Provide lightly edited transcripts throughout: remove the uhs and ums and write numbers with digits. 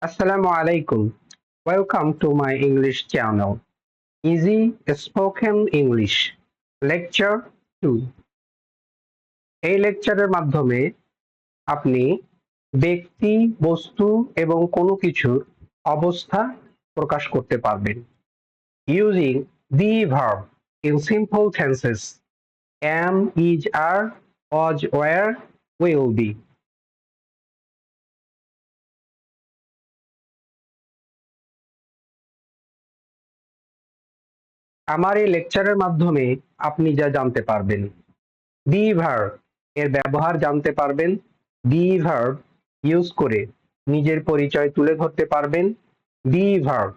Assalamu alaikum. Welcome to my English channel. Easy Spoken English Lecture 2. এই লেকচারের মাধ্যমে আপনি ব্যক্তি, বস্তু এবং কোনো কিছুর অবস্থা প্রকাশ করতে পারবেন। Using the verb in simple tenses am, is, are, was, were, will be. আমার এই লেকচারের মাধ্যমে আপনি যা জানতে পারবেন, দি ভার্ব এর ব্যবহার জানতে পারবেন, দি ভার্ব ইউজ করে নিজের পরিচয় তুলে ধরতে পারবেন, দি ভার্ব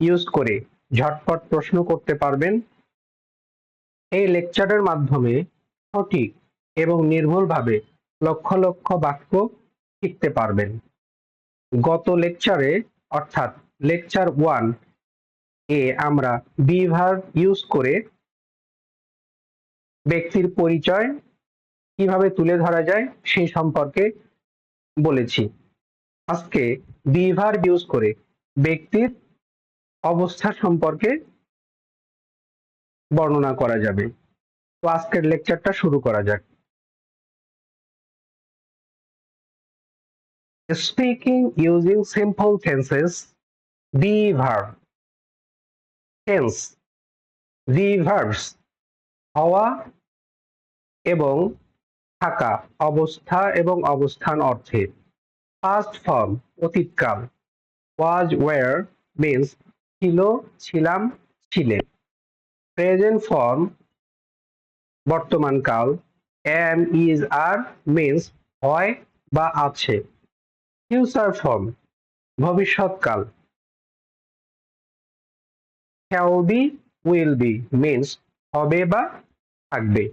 ইউজ করে ঝটপট প্রশ্ন করতে পারবেন। এই লেকচারের মাধ্যমে সঠিক এবং নির্ভুলভাবে লক্ষ লক্ষ বাক্য শিখতে পারবেন। গত লেকচারে অর্থাৎ লেকচার 1 এ আমরা বি ভার্ব ইউজ করে ব্যক্তির পরিচয় কিভাবে তুলে ধরা যায় সেই সম্পর্কে বলেছি। আজকে বি ভার্ব ইউজ করে ব্যক্তির অবস্থা সম্পর্কে বর্ণনা করা যাবে। তো আজকের লেকচারটা শুরু করা যাক। Speaking using simple tenses, the verb tense, the verbs হওয়া এবং থাকা, অবস্থা এবং অবস্থান অর্থে। Past form অতীতকাল, was, were means ছিল, ছিলাম, ছিলে। Present form বর্তমানকাল, am, is, are means হয় বা আছে। Future form ভবিষ্যৎকাল, shall be, will be means হবে বা থাকবে।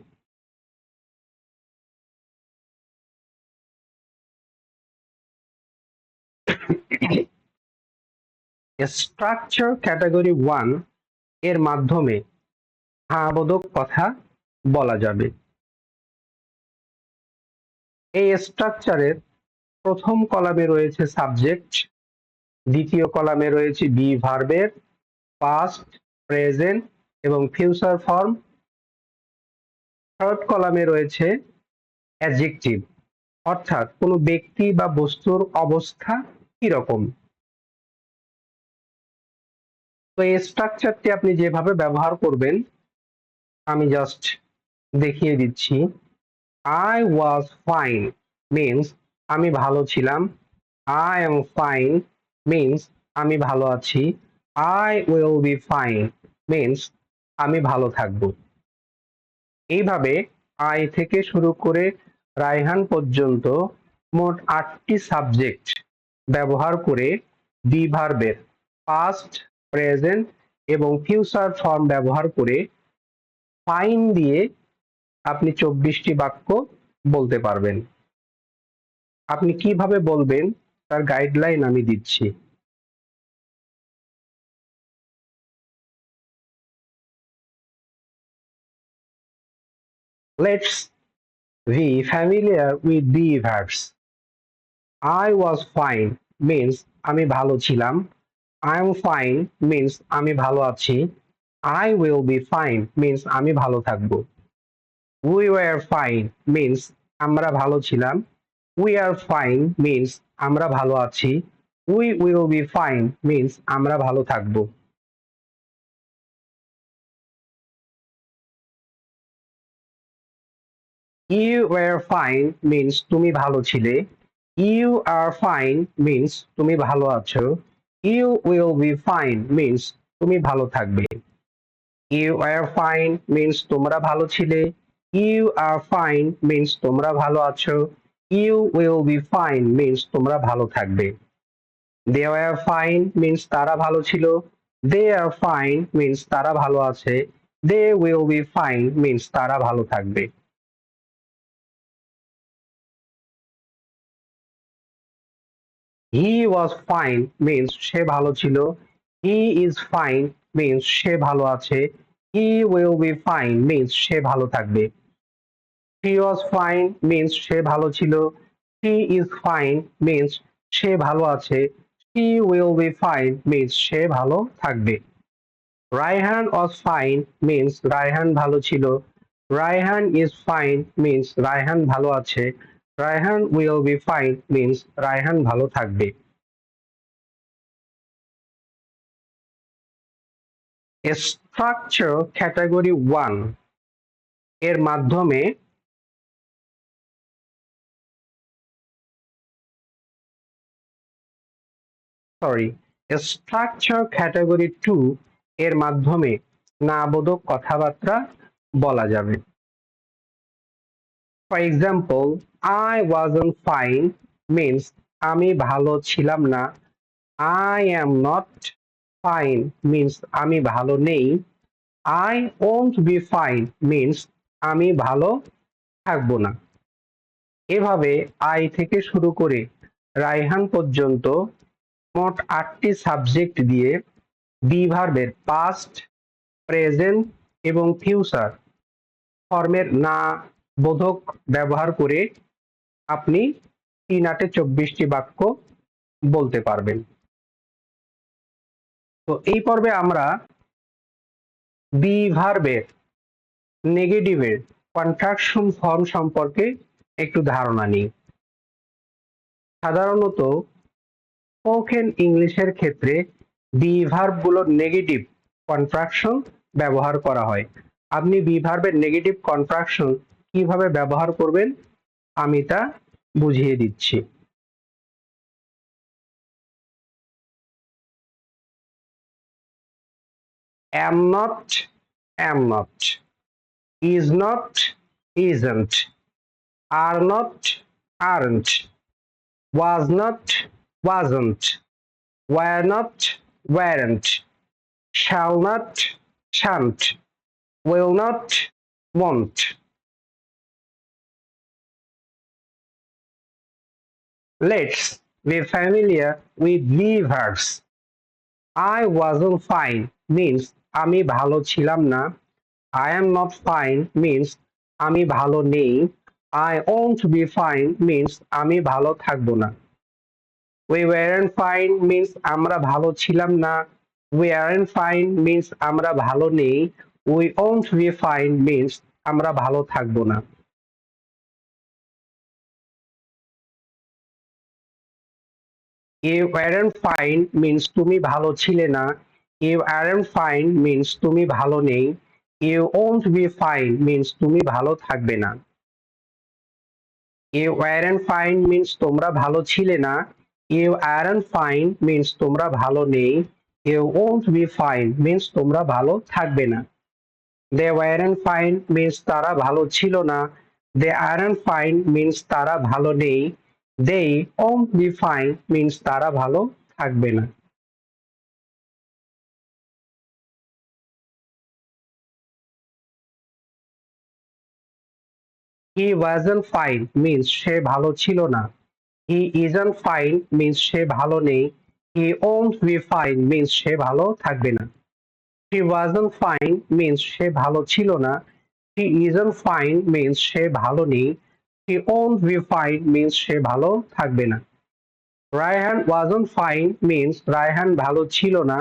স্ট্রাকচার ক্যাটাগরি 1 এর মাধ্যমে হ্যাঁবোধক কথা বলা যাবে। এই স্ট্রাকচারের প্রথম কলামে রয়েছে সাবজেক্ট, দ্বিতীয় কলামে রয়েছে বি ভার্বের পাস্ট, প্রেজেন্ট এবং ফিউচার ফর্ম, থার্ড কলামে রয়েছে অ্যাডজেক্টিভ অর্থাৎ কোনো ব্যক্তি বা বস্তুর অবস্থা কিরকম। তো এই স্ট্রাকচারটি আপনি যেভাবে ব্যবহার করবেন আমি জাস্ট দেখিয়ে দিচ্ছি। I was fine means আমি ভালো ছিলাম। I am fine means আমি ভালো আছি। I will be fine means আমি ভালো থাকব। এইভাবে I থেকে শুরু করে রায়হান পর্যন্ত মোট 8টি সাবজেক্ট ব্যবহার করে বি ভার্বের পাস্ট, প্রেজেন্ট এবং ফিউচার ফর্ম ব্যবহার করে ফাইন দিয়ে আপনি 24টি বাক্য বলতে পারবেন। আপনি কিভাবে বলবেন তার গাইডলাইন আমি দিচ্ছি। Let's be familiar with the verbs. I was fine means আমি ভালো ছিলাম। I am fine means আমি ভালো আছি। I will be fine means আমি ভালো থাকব। We were fine means আমরা ভালো ছিলাম। We are fine means আমরা ভালো আছি। We will be fine means আমরা ভালো থাকব। You were fine means তুমি ভালো ছিলে। You are fine means তুমি ভালো আছো। You will be fine means তুমি ভালো থাকবে। You are fine means তোমরা ভালো ছিলে। You are fine means তোমরা ভালো আছো। You will be fine means তোমরা ভালো থাকবে। They were fine means তারা ভালো ছিল। They are fine means তারা ভালো আছে। They will be fine means তারা ভালো থাকবে। He was fine means সে ভালো ছিল। He is fine means সে ভালো আছে। He will be fine means সে ভালো থাকবে। She was fine means সে ভালো ছিল। She is fine means সে ভালো আছে। He will be fine means সে ভালো থাকবে। Raihan was fine means Raihan ভালো ছিল। Raihan is fine means Raihan ভালো আছে। Raihan will be fine means Raihan ভালো থাকবে। Structure category 1 এর মাধ্যমে স্ট্রাকচার ক্যাটাগরি 2 এর মাধ্যমে নাবোধক কথাবার্তা বলা যাবে। For example, I wasn't fine means আমি ভালো ছিলাম না। I am not fine means আমি ভালো নেই। I won't be fine means আমি ভালো থাকবো না। এভাবে I থেকে শুরু করে রায়হান পর্যন্ত মোট 8টি সাবজেক্ট দিয়ে বি ভার্বের পাস্ট, প্রেজেন্ট এবং ফিউচার ফর্মের না বোধক ব্যবহার করে আপনি 3 × 24টি বাক্য বলতে পারবেন। তো এই পর্বে আমরা বি ভার্বের নেগেটিভের কন্ট্রাকশন ফর্ম সম্পর্কে একটু ধারণা নিই। সাধারণত স্পোকেন ইংলিশের ক্ষেত্রে বি ভার্বগুলোর নেগেটিভ কন্ট্রাকশন ব্যবহার করা হয়। আপনি বি ভার্বের নেগেটিভ কন্ট্রাকশন কিভাবে ব্যবহার করবেন আমি তা বুঝিয়ে দিচ্ছি। am not, am not, is not, isn't, are not, aren't, was not, wasn't, were not, weren't, shall not, shan't, will not, won't. Let's be familiar with the verbs. I wasn't fine means আমি ভালো ছিলাম না। I am not fine means আমি ভালো নেই। I won't be fine means আমি ভালো থাকবো না। We weren't fine means আমরা ভালো ছিলাম না। We aren't fine means আমরা ভালো নেই। We won't be fine means আমরা ভালো থাকবো না। You weren't fine means তুমি ভালো ছিলে না। You aren't fine means তুমি ভালো নেই। You won't be fine means তুমি ভালো থাকবে না। You weren't fine means তোমরা ভালো ছিলে না। You aren't fine means তোমরা ভালো নেই। You won't be fine means তোমরা ভালো থাকবে না। They weren't fine means তারা ভালো ছিল না। They aren't fine means তারা ভালো নেই। They won't be fine means তারা ভালো থাকবে না। He wasn't fine means সে ভালো ছিল না। He isn't fine means সে ভালো নেই। He won't be fine means সে ভালো থাকবে না। He wasn't fine means সে ভালো ছিল না। He isn't fine means সে ভালো নেই। He won't be fine means সে ভালো থাকবে না। Rayhan wasn't fine means Raihan ভালো ছিল না।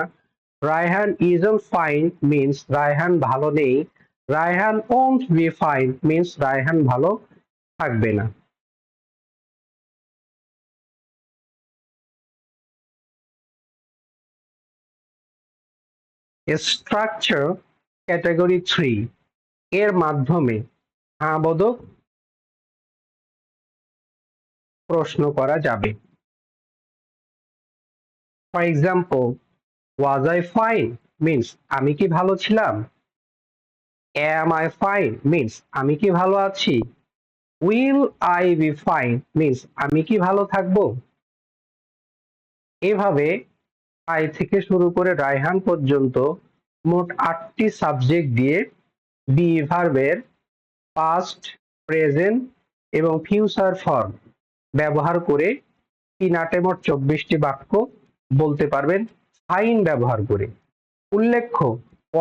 Rayhan isn't fine means Raihan ভালো নেই। Rayhan won't be fine means Raihan ভালো থাকবে না। Structure category 3 এর মাধ্যমে হ্যাঁবোধক প্রশ্ন করা যাবে। For example, was I fine means আমি কি ভালো ছিলাম। Am I fine means আমি কি ভালো আছি। Will I be fine means আমি কি ভালো থাকবো। এভাবে I থেকে শুরু করে রায়হান পর্যন্ত মোট 8টি সাবজেক্ট দিয়ে বি ভার্বের পাস্ট, প্রেজেন্ট এবং ফিউচার ফর্ম ব্যবহার করে 3 মোট 24টি বাক্য বলতে পারবেন ফাইন ব্যবহার করে। উল্লেখ্য,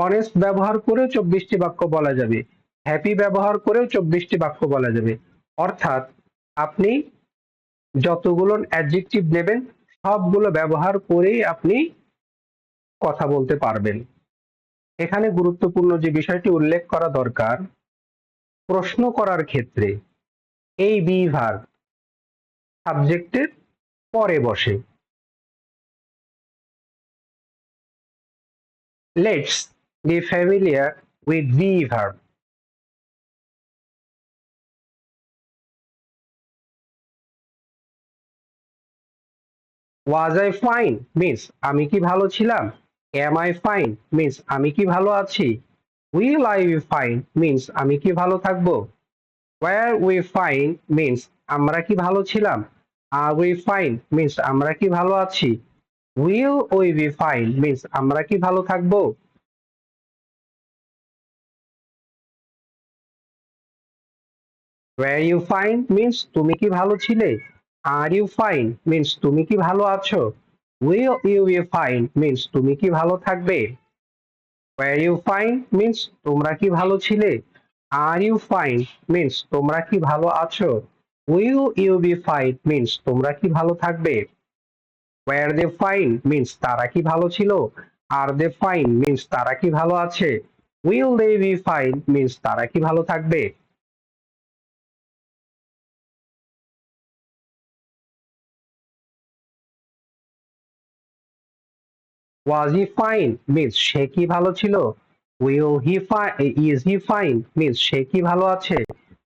অনেস্ট ব্যবহার করেও 24টি বাক্য বলা যাবে। হ্যাপি ব্যবহার করেও 24টি বাক্য বলা যাবে। অর্থাৎ আপনি যতগুলো অ্যাডজেক্টিভ নেবেন সবগুলো ব্যবহার করেই আপনি কথা বলতে পারবেন। এখানে গুরুত্বপূর্ণ যে বিষয়টি উল্লেখ করা দরকার, প্রশ্ন করার ক্ষেত্রে এই বি ভার্ব সাবজেক্টের পরে বসে। Let's be familiar with be verb. Was I fine means আমি কি ভালো ছিলাম। এম আই ফাইন মিন্স আমি কি ভালো আছি। Will I be fine means আমি কি ভালো থাকবো। ওয়ার উই ফাইন মিন্স আমরা কি ভালো ছিলাম। আর উই ফাইন মিন্স আমরা কি ভালো আছি। Will we be fine means আমরা কি ভালো থাকবো। ওয়ার ইউ ফাইন মিন্স তুমি কি ভালো ছিলে। আর ইউ ফাইন মিন্স তুমি কি ভালো আছো। Will you be fine means তুমি কি ভালো থাকবে। ওয়ার ইউ ফাইন মিন্স তোমরা কি ভালো ছিলে। আর ইউ ফাইন মিন্স তোমরা কি ভালো আছো। Will you be fine means তোমরা কি ভালো থাকবে। ওয়ার দে ফাইন মিন্স তারা কি ভালো ছিল। আর দে ফাইন মিন্স তারা কি ভালো আছে। Will they be fine means তারা কি ভালো থাকবে। ওয়াজ হি ফাইন মিন্স সে কি ভালো ছিল। Will he fine is he fine means সে কি ভালো আছে।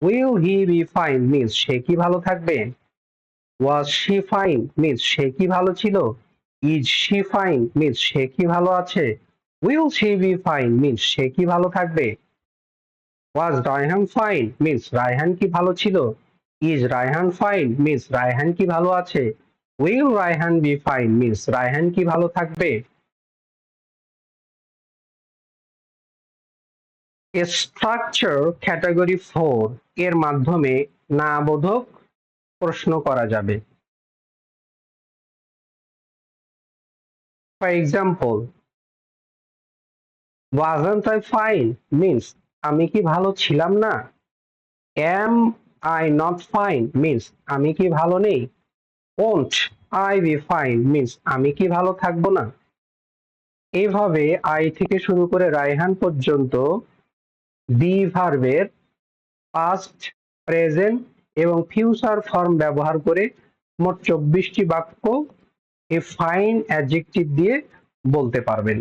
Will he be fine means সে কি ভালো থাকবে। ওয়াজ শি ফাইন মিন্স সে কি ভালো ছিল। ইজ শি ফাইন মিন্স সে কি ভালো আছে। Will she be fine means সে কি ভালো থাকবে। Was Raihan fine means Raihan কি ভালো ছিল। Is Raihan fine means Raihan কি ভালো আছে। Will Raihan be fine means Raihan কি ভালো থাকবে। স্ট্রাকচার ক্যাটাগরি 4 এর মাধ্যমে না বোধক প্রশ্ন করা যাবে। For example, wasn't I fine means আমি কি ভালো ছিলাম না। Am I not fine means আমি কি ভালো নেই। Won't I be fine means আমি কি ভালো থাকবো না। এইভাবে আই থেকে শুরু করে রায়হান পর্যন্ত বি ভার্বের পাস্ট, প্রেজেন্ট এবং ফিউচার ফর্ম ব্যবহার করে মোট 24টি বাক্য এই ফাইন অ্যাডজেক্টিভ দিয়ে বলতে পারবেন।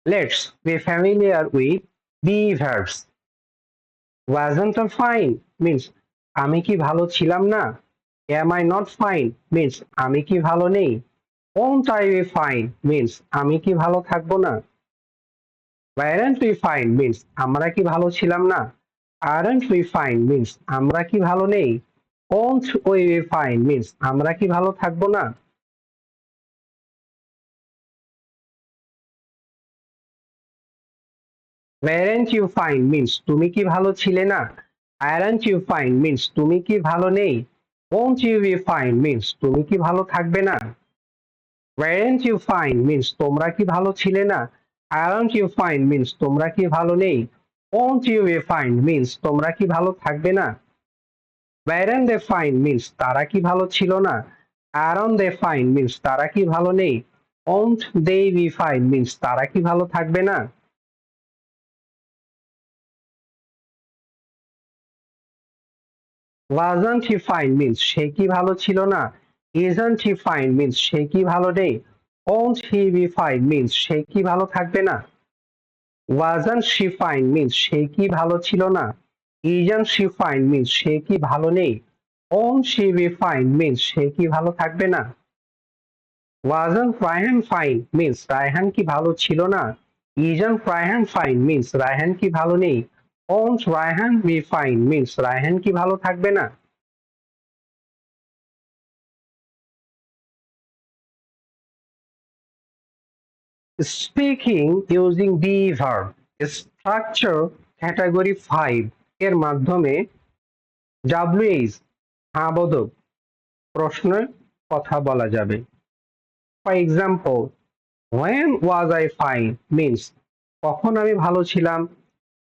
Let's be familiar with be verbs. Wasn't I fine means আমি কি ভালো ছিলাম না। Am I not fine means আমি কি ভালো নেই। Won't I be fine means আমি কি ভালো থাকবো না। ওয়ারেন্ট উই ফাইন মিন্স আমরা কি ভালো ছিলাম না। আরন্ট উই ফাইন মিন্স আমরা কি ভালো নেই। Won't we be fine means আমরা কি ভালো থাকবো না। ওয়ারেন্ট ইউ ফাইন মিন্স তুমি কি ভালো ছিলে না। আরন্ট ইউ ফাইন মিন্স তুমি কি ভালো নেই। Won't you be fine means তুমি কি ভালো থাকবে না। ওয়ারেন্ট ইউ ফাইন মিন্স তোমরা কি ভালো ছিলে না। আরন্ট ইউ ফাইন মিন্স তোমরা কি ভালো নেই। Won't you be fine means তোমরা কি ভালো থাকবে না। ওয়ারেন্ট দে ফাইন মিন্স তারা কি ভালো ছিল না। আরন্ট দে ফাইন মিন্স তারা কি ভালো নেই। Won't they be fine means তারা কি ভালো থাকবে না। ওয়াজন্ট হি ফাইন মিন্স সে কি ভালো ছিল না। ইজন্ট হি ফাইন মিন্স সে কি ভালো নেই। Won't he be fine means সে কি ভালো থাকবে না। ওয়াজন্ট শি ফাইন মিন্স সে কি ভালো ছিল না। ইজন্ট শি ফাইন মিন্স সে কি ভালো নেই। Won't she be fine means সে কি ভালো থাকবে না। Wasn't Raihan fine means Raihan কি ভালো ছিল না। Isn't Raihan fine means Raihan কি ভালো নেই। Won't Raihan be fine means Raihan কি ভালো থাকবে না। Speaking using be verb structure category 5 এর মাধ্যমে ডাব্লিউএইচ হ্যাঁ বোধক প্রশ্নের কথা বলা যাবে। For example, when was I fine means কখন আমি ভালো ছিলাম।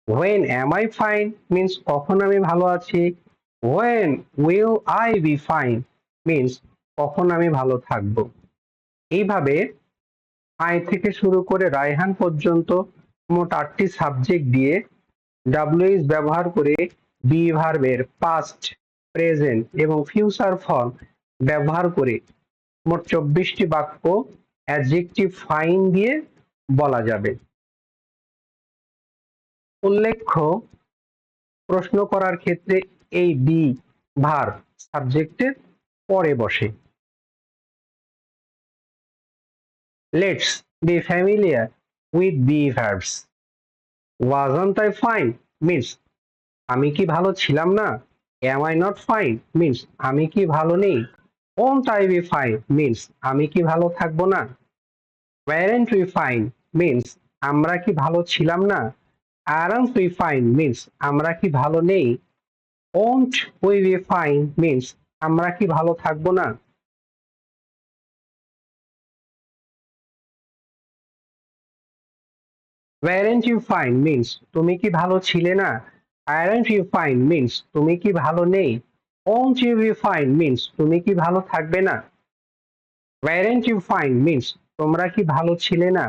When am I fine means কখন আমি ভালো আছি। when will I be fine means কখন আমি ভালো থাকবো। এইভাবে আই থেকে শুরু করে রায়হান পর্যন্ত মোট 8টি সাবজেক্ট দিয়ে ডাব্লিউএইচ ব্যবহার করে বি ভার্বের পাস্ট, প্রেজেন্ট এবং ফিউচার ফর্ম ব্যবহার করে মোট 24টি বাক্য অ্যাডজেক্টিভ ফাইন দিয়ে বলা যাবে। উল্লেখ্য, প্রশ্ন করার ক্ষেত্রে এই বি ভার্ব সাবজেক্টের পরে বসে। Let's be familiar with be verbs. Wasn't I fine means আমি কি ভালো ছিলাম না। Am I not fine means আমি কি ভালো নেই। Won't I be fine means আমি কি ভালো থাকবো না। ওয়ারেন্ট উই ফাইন মিন্স আমরা কি ভালো ছিলাম না। আরন্ট উই ফাইন মিন্স আমরা কি ভালো নেই। Won't we be fine means আমরা কি ভালো থাকবো না। ওয়ারেন্ট ইউ ফাইন মিন্স তুমি কি ভালো ছিলে না। আরন্ট ইউ ফাইন মিন্স তুমি কি ভালো নেই। Won't you be fine means তুমি কি ভালো থাকবে না। ওয়ারেন্ট ইউ ফাইন মিন্স তোমরা কি ভালো ছিলে না।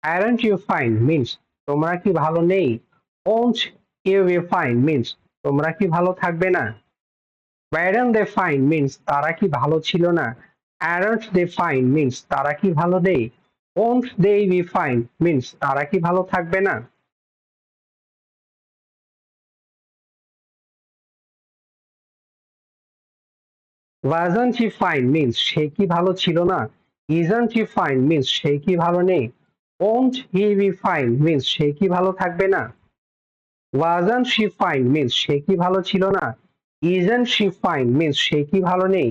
আরন্ট ইউ ফাইন মিন্স তোমরা কি ভালো নেই। Won't you be fine means তোমরা কি ভালো থাকবে না। ওয়ারেন্ট দে ফাইন মিন্স তারা কি ভালো ছিল না। আরন্ট দে ফাইন মিন্স তারা কি ভালো নেই। Won't they be fine means তারা কি ভালো থাকবে না। ওয়াজন্ট হি ফাইন মিন্স সে কি ভালো ছিল না। ইজন্ট হি ফাইন মিন্স সে কি ভালো নেই। Won't he be fine means সে কি ভালো থাকবে না। ওয়াজন্ট শি ফাইন মিন্স সে কি ভালো ছিল না। ইজন্ট শি ফাইন মিন্স সে কি ভালো নেই।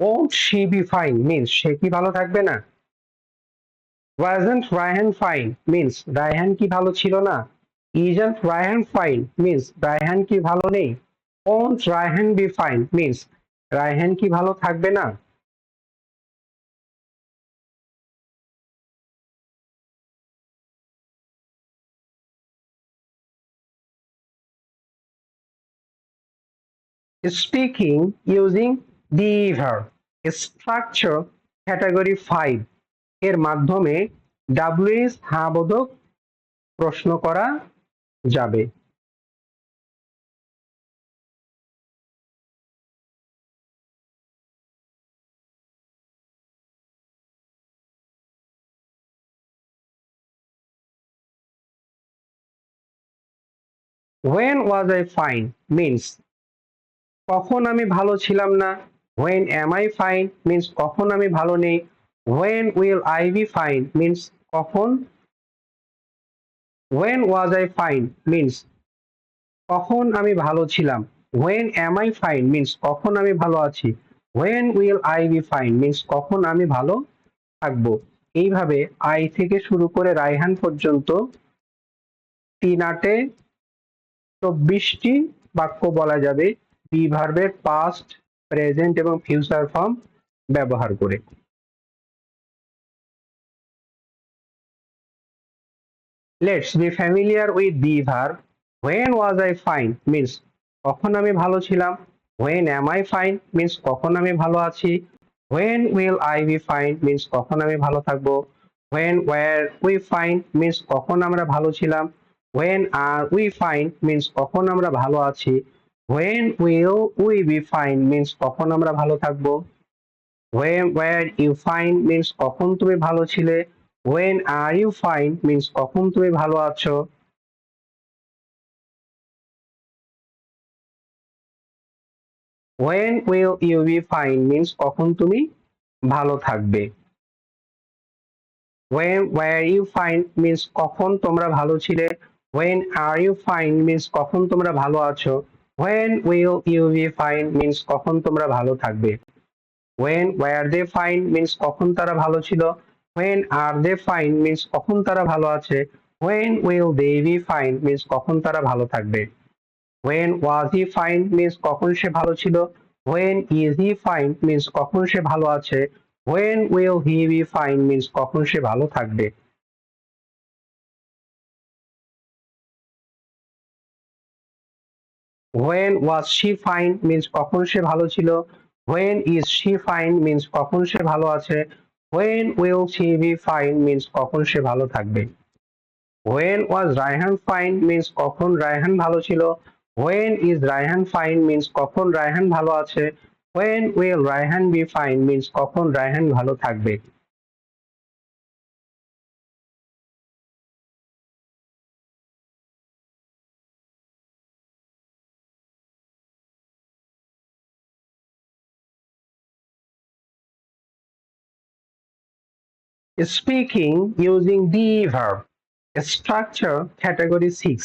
Won't she be fine means সে কি ভালো থাকবে না। Wasn't Raihan fine means Raihan কি ভালো ছিল না। Isn't Raihan fine means Raihan কি ভালো নেই। Won't Raihan be fine means Raihan কি ভালো থাকবে না। Speaking using the verb structure category 5 এর মাধ্যমে ডাব্লিউএস হ্যাঁ বোধক প্রশ্ন করা যাবে। When was I fine means কখন আমি ভালো ছিলাম না। When am I fine means কখন আমি ভালো নেই। When will I be fine means কখন। When was I fine means কখন আমি ভালো ছিলাম। When am I fine means কখন আমি ভালো আছি। When will I be fine means কখন আমি ভালো থাকবো। এইভাবে আই থেকে শুরু করে রায়হান পর্যন্ত 3-8 24টি বাক্য বলা যাবে বি ভার্বের পাস্ট, প্রেজেন্ট এবং ফিউচার ফর্ম ব্যবহার করে। Let's be familiar with be verb. When was I fine means কখন আমি ভালো ছিলাম। When am I fine means কখন আমি ভালো আছি। When will I be fine means কখন আমি ভালো থাকবো। When were we fine means কখন আমরা ভালো ছিলাম। When are we fine means কখন আমরা ভালো আছি। When will we be fine means কখন আমরা ভালো থাকবো। When were you fine means কখন তুমি ভালো ছিলে। When are you fine means কখন তুমি ভালো আছো। When will you be fine means কখন তুমি ভালো থাকবে। When were you fine means কখন তোমরা ভালো ছিলে। When are you fine means কখন তোমরা ভালো আছো। When will you be fine means কখন তোমরা ভালো থাকবে। When were they fine means কখন তারা ভালো ছিল। When are they fine means কখন তারা ভালো আছে। When will they be fine means কখন তারা ভালো থাকবে। When was he fine means কখন সে ভালো ছিল। When is he fine means কখন সে ভালো আছে। When will he be fine means কখন সে ভালো থাকবে। when was she fine means কখন সে ভালো ছিল, when is she fine means কখন সে ভালো আছে, when will she be fine means কখন সে ভালো থাকবে। when was Raihan fine means কখন রায়হান ভালো ছিল, when is Raihan fine means কখন রায়হান ভালো আছে, when will Raihan be fine means কখন রায়হান ভালো থাকবে। Speaking using the verb structure category 6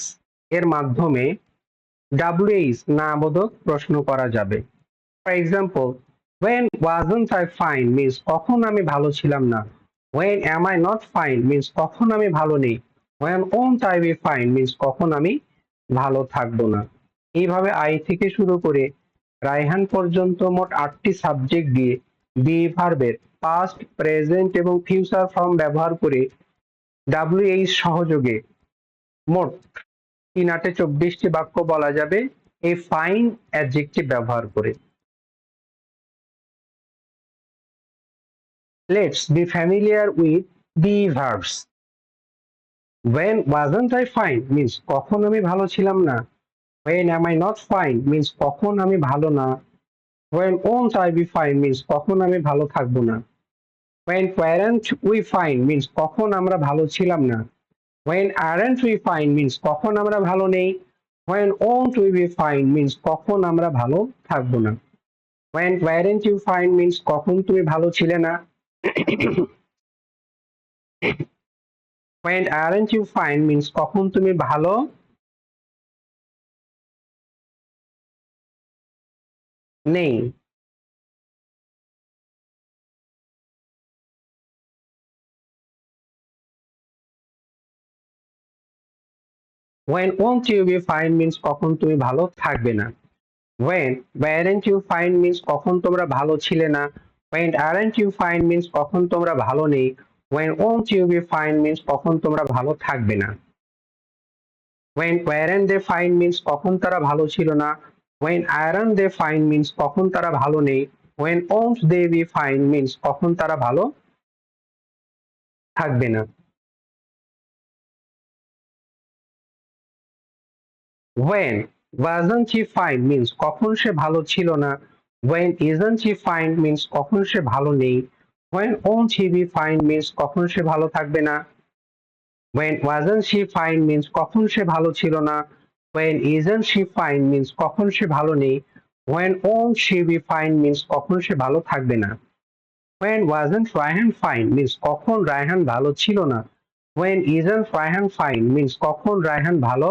এর মাধ্যমে WH না বোধক প্রশ্ন করা যাবে। For example, when wasn't I fine means কখন আমি ভালো ছিলাম না, when am I not fine means কখন আমি ভালো নেই, when won't I be fine means কখন আমি ভালো থাকবো না। এইভাবে আই থেকে শুরু করে রায়হান পর্যন্ত মোট 8টি সাবজেক্ট দিয়ে বি ভার্বের পাস্ট, প্রেজেন্ট এবং ফিউচার ফর্ম ব্যবহার করে WH সহযোগে মোট 3 8 24টি বাক্য বলা যাবে এই ফাইন অ্যাডজেক্টিভ ব্যবহার করে। Let's be familiar with the verbs. When wasn't I fine means কখন আমি ভালো ছিলাম না, when am I not fine means কখন আমি ভালো না, when won't I be fine means কখন আমি ভালো থাকবো না, when weren't we fine means কখন আমরা ভালো ছিলাম না, when aren't we fine means কখন আমরা ভালো নেই, when won't we be fine means কখন আমরা ভালো থাকবো না, when weren't you fine means কখন তুমি ভালো ছিলে না, when aren't you fine means কখন তুমি ভালো নেই। when won't you be fine means কখন তুমি ভালো থাকবে না, when weren't you fine means কখন তোমরা ভালো ছিলে না, when aren't you fine means কখন তোমরা ভালো নেই, when won't you be fine means কখন তোমরা ভালো থাকবে না, when weren't they fine means কখন তারা ভালো ছিল না, when aren't they fine means কখন তারা ভালো নেই, when won't they be fine means কখন তারা ভালো থাকবে না। when wasn't she fine means কখন সে ভালো ছিল না, when isn't she fine means কখন সে ভালো নেই, when won't she be fine means কখন সে ভালো থাকবে না, when wasn't she fine means কখন সে ভালো ছিল না, when isn't she fine means কখন সে ভালো নেই, when won't she be fine means কখন সে ভালো থাকবে না, when wasn't Raihan fine means কখন রায়হান ভালো ছিল না, when isn't Raihan fine means কখন রায়হান ভালো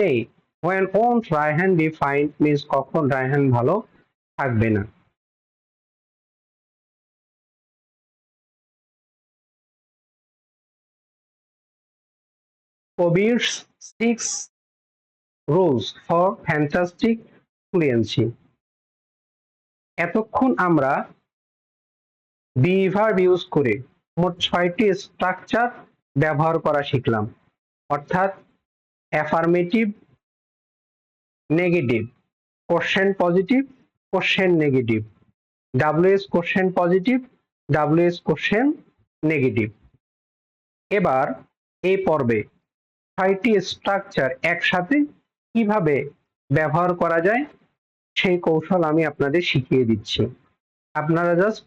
নেই, when won't Raihan be fine means কখন রায়হান ভালো থাকবে না। Kobir's 6 rules for fantastic fluency। এতক্ষণ আমরা বি ভার্ব ইউজ করে মোট 6টি স্ট্রাকচার ব্যবহার করা শিখলাম, অর্থাৎ affirmative, negative, question positive, question negative, WH question positive, WH question negative. এবার এই পর্বে 6টি স্ট্রাকচার একসাথে কিভাবে ব্যবহার করা যায় সেই কৌশল আমি আপনাদের শিখিয়ে দিচ্ছি। আপনারা জাস্ট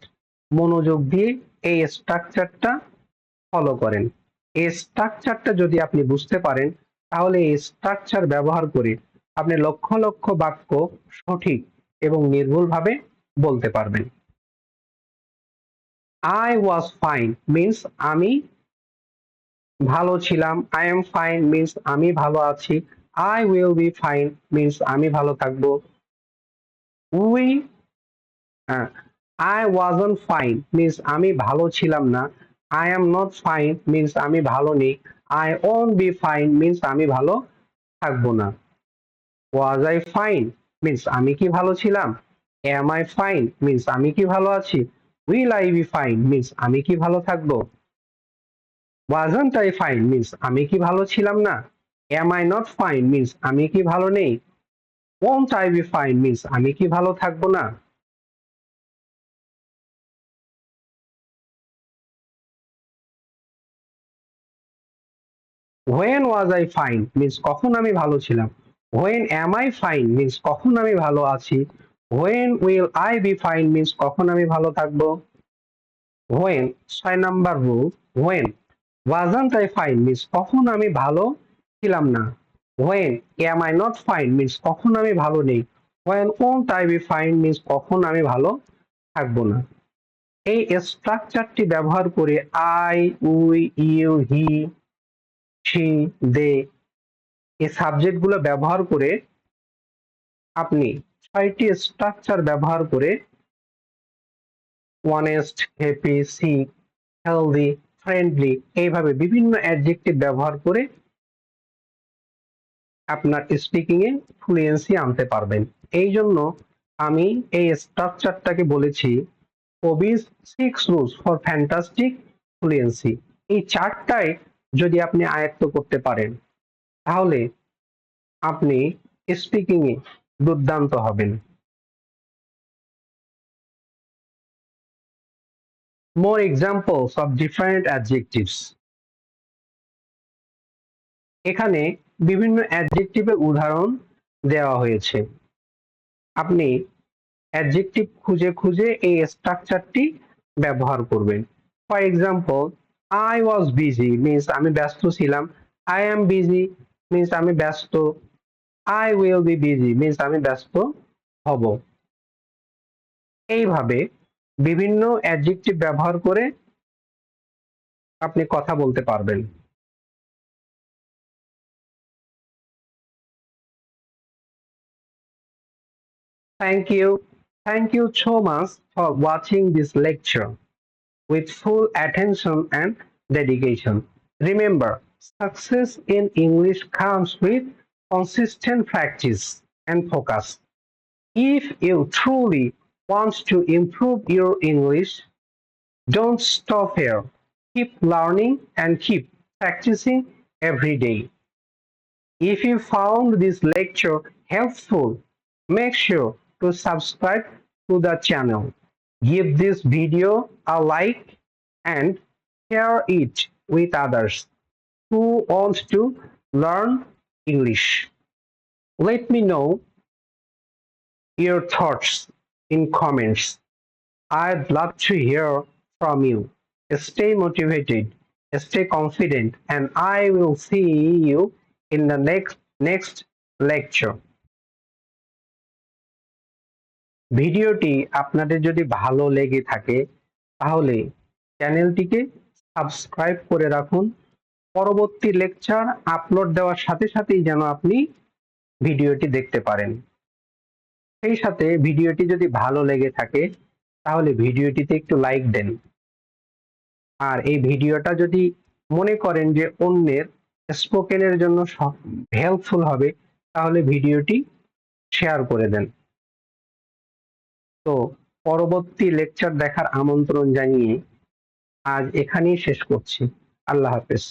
মনোযোগ দিয়ে এই স্ট্রাকচারটা ফলো করেন। এই স্ট্রাকচারটা যদি আপনি বুঝতে পারেন তাহলে এই স্ট্রাকচার ব্যবহার করে আপনি লক্ষ লক্ষ বাক্য সঠিক এবং নির্ভুলভাবে বলতে পারবেন। I was fine means আমি ভালো ছিলাম, I am fine means আমি ভালো আছি, I will be fine means আমি ভালো থাকবো, we I wasn't fine means আমি ভালো ছিলাম না, I am not fine means আমি ভালো নেই, I won't be fine means আমি ভালো থাকবো না, was I fine means আমি কি ভালো ছিলাম, am I fine means আমি কি ভালো আছি, will I be fine means আমি কি ভালো থাকবো, wasn't I fine means আমি কি ভালো ছিলাম না, am I not fine means আমি কি ভালো নেই, won't I be fine means আমি কি ভালো থাকবো না? when was I fine means কখন আমি ভালো ছিলাম। when am I fine means কখন আমি ভালো আছি। when will I be fine means কখন আমি ভালো থাকবো। when 6 number rule when wasn't I fine means কখন আমি ভালো ছিলাম না। when am I not fine means কখন আমি ভালো নেই। when won't I be fine means কখন আমি ভালো থাকবো না। এই স্ট্রাকচারটি ব্যবহার করে I, we, you, he, she, they এই সাবজেক্টগুলো ব্যবহার করে আপনি 6টি স্ট্রাকচার ব্যবহার করে honest, happy, sick, healthy, friendly এইভাবে বিভিন্ন অ্যাডজেক্টিভ ব্যবহার করে আপনার স্পিকিং এ ফ্লুয়েন্সি আনতে পারবেন। এই জন্য আমি এই স্ট্রাকচারটাকে বলেছি ওবিস 6 রুলস ফর ফ্যান্টাস্টিক ফ্লুয়েন্সি। এই চারটায় যদি আপনি আয়ত্ত করতে পারেন তাহলে আপনি স্পিকিং এ দুর্দান্ত হবেন। More examples of different adjectives. এখানে বিভিন্ন অ্যাডজেক্টিভের উদাহরণ দেওয়া হয়েছে। আপনি অ্যাডজেক্টিভ খুঁজে খুঁজে এই স্ট্রাকচারটি ব্যবহার করবেন। For example, I was busy means আমি ব্যস্ত ছিলাম। আই এম বিজি মিন্স আমি ব্যস্ত। I will be busy means আমি ব্যস্ত হব। এইভাবে বিভিন্ন অ্যাডজেক্টিভ ব্যবহার করে আপনি কথা বলতে পারবেন। Thank you. Thank you so much for watching this lecture with full attention and dedication. Remember, success in English comes with consistent practice and focus. If you truly want to improve your English, don't stop here. Keep learning and keep practicing every day. If you found this lecture helpful, make sure to subscribe to the channel. Give this video a like and share it with others who want to learn English. Let me know your thoughts in comments. I'd love to hear from you. Stay motivated, stay confident, and I will see you in the next lecture. ভিডিওটি আপনাদের যদি ভালো লেগে থাকে তাহলে চ্যানেলটিকে subscribe করে রাখুন। পরবর্তী লেকচার আপলোড দেওয়ার সাথে সাথেই যেন আপনি ভিডিওটি দেখতে পারেন। সেই সাথে ভিডিওটি যদি ভালো লেগে থাকে তাহলে ভিডিওটিতে একটু লাইক দেন। আর এই ভিডিওটা যদি মনে করেন যে অন্যের স্পোকেনের জন্য হেল্পফুল হবে তাহলে ভিডিওটি শেয়ার করে দেন। তো পরবর্তী লেকচার দেখার আমন্ত্রণ জানিয়ে আজ এখানেই শেষ করছি। আল্লাহ হাফেজ।